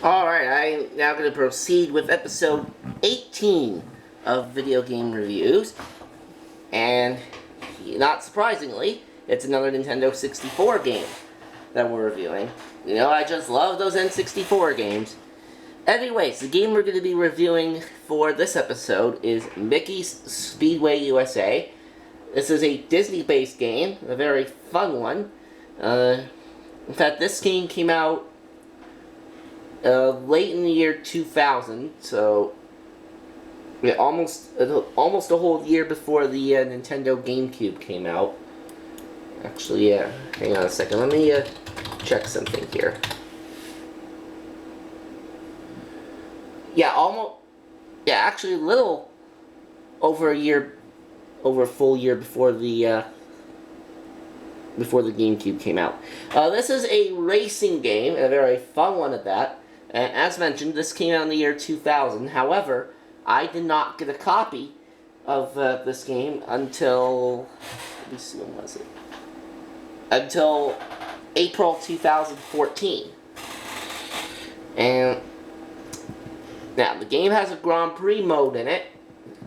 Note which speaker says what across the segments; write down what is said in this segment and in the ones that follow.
Speaker 1: Alright, I'm now going to proceed with episode 18 of Video Game Reviews. And, not surprisingly, it's another Nintendo 64 game that we're reviewing. You know, I just love those N64 games. Anyways, the game we're going to be reviewing for this episode is Mickey's Speedway USA. This is a Disney-based game, a very fun one. In fact, this game came out late in the year 2000, so yeah, almost a whole year before the Nintendo GameCube came out. Actually, yeah. Hang on a second. Let me check something here. Yeah, almost. Yeah, actually, a little over a year, over a full year before the GameCube came out. This is a racing game, a very fun one at that. As mentioned, this came out in the year 2000. However, I did not get a copy of this game until, let me see, when was it? Until April 2014. And now, the game has a Grand Prix mode in it,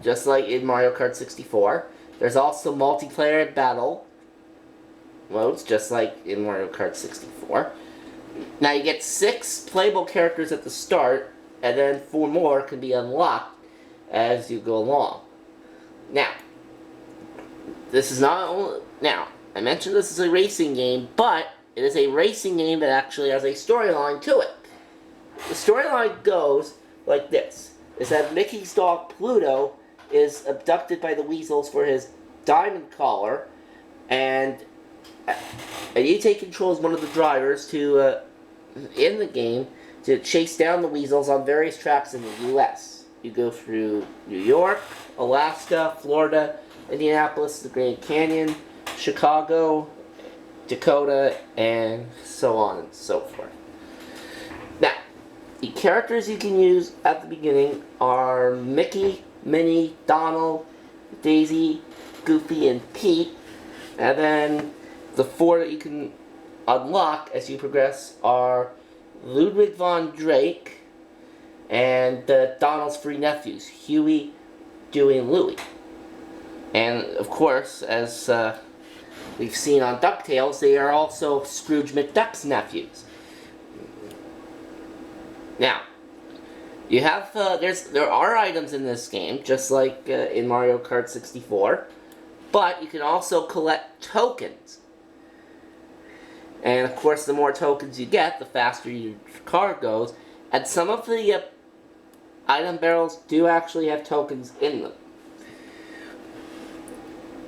Speaker 1: just like in Mario Kart 64. There's also multiplayer and battle modes, just like in Mario Kart 64. Now you get 6 playable characters at the start, and then 4 more can be unlocked as you go along. Now, this is not only... Now, I mentioned this is a racing game, but it is a racing game that actually has a storyline to it. The storyline goes like this. Is that Mickey's dog Pluto is abducted by the weasels for his diamond collar, and you take control as one of the drivers to, in the game, to chase down the weasels on various tracks in the U.S. You go through New York, Alaska, Florida, Indianapolis, the Grand Canyon, Chicago, Dakota, and so on and so forth. Now, the characters you can use at the beginning are Mickey, Minnie, Donald, Daisy, Goofy, and Pete, and then the 4 that you can unlock as you progress are Ludwig von Drake and Donald's 3 nephews, Huey, Dewey, and Louie. And, of course, as we've seen on DuckTales, they are also Scrooge McDuck's nephews. Now, you have, there are items in this game, just like in Mario Kart 64, but you can also collect tokens. And of course, the more tokens you get, the faster your car goes. And some of the item barrels do actually have tokens in them.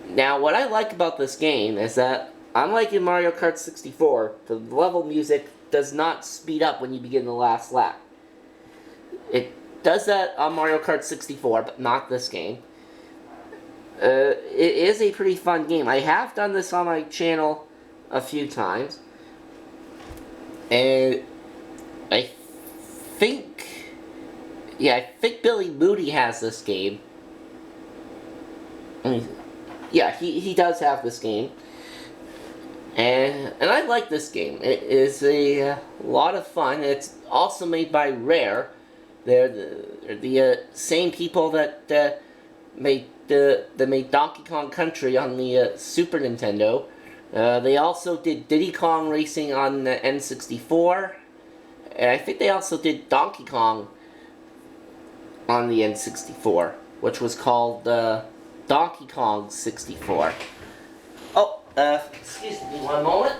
Speaker 1: Now, what I like about this game is that, unlike in Mario Kart 64, the level music does not speed up when you begin the last lap. It does that on Mario Kart 64, but not this game. It is a pretty fun game. I have done this on my channel a few times, and I think Billy Moody has this game. Yeah, he does have this game, and I like this game. It is a lot of fun. It's also made by Rare. They're the same people that made Donkey Kong Country on the Super Nintendo. They also did Diddy Kong Racing on the N64, and I think they also did Donkey Kong on the N64, which was called Donkey Kong 64. Oh, excuse me one moment.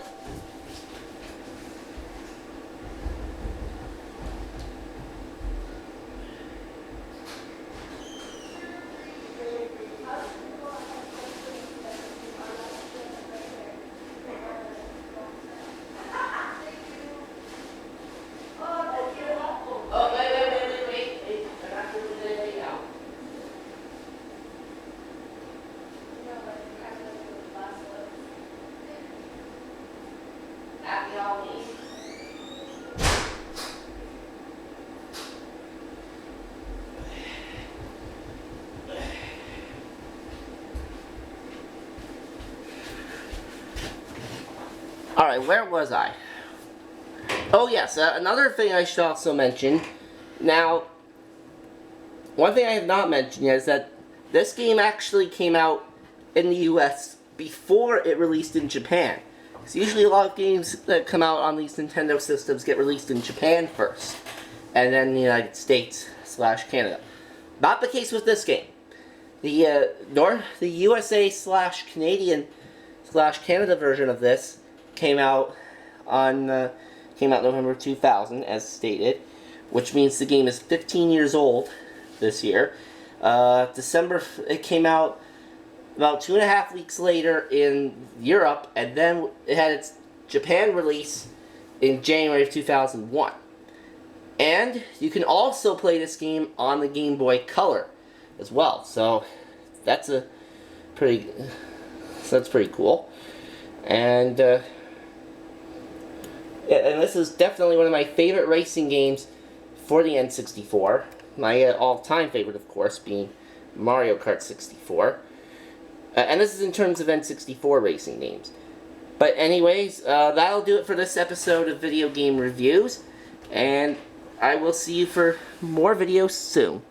Speaker 1: Alright, where was I? Oh yes, another thing I should also mention. Now, one thing I have not mentioned yet is that this game actually came out in the US before it released in Japan. So usually a lot of games that come out on these Nintendo systems get released in Japan first, and then the United States / Canada. Not the case with this game. The USA / Canadian / Canada version of this came out November 2000, as stated, which means the game is 15 years old this year. December, it came out about 2.5 weeks later in Europe, and then it had its Japan release in January of 2001. And you can also play this game on the Game Boy Color as well. So that's pretty cool. And and this is definitely one of my favorite racing games for the N64. My all-time favorite, of course, being Mario Kart 64. And this is in terms of N64 racing games. But anyways, that'll do it for this episode of Video Game Reviews. And I will see you for more videos soon.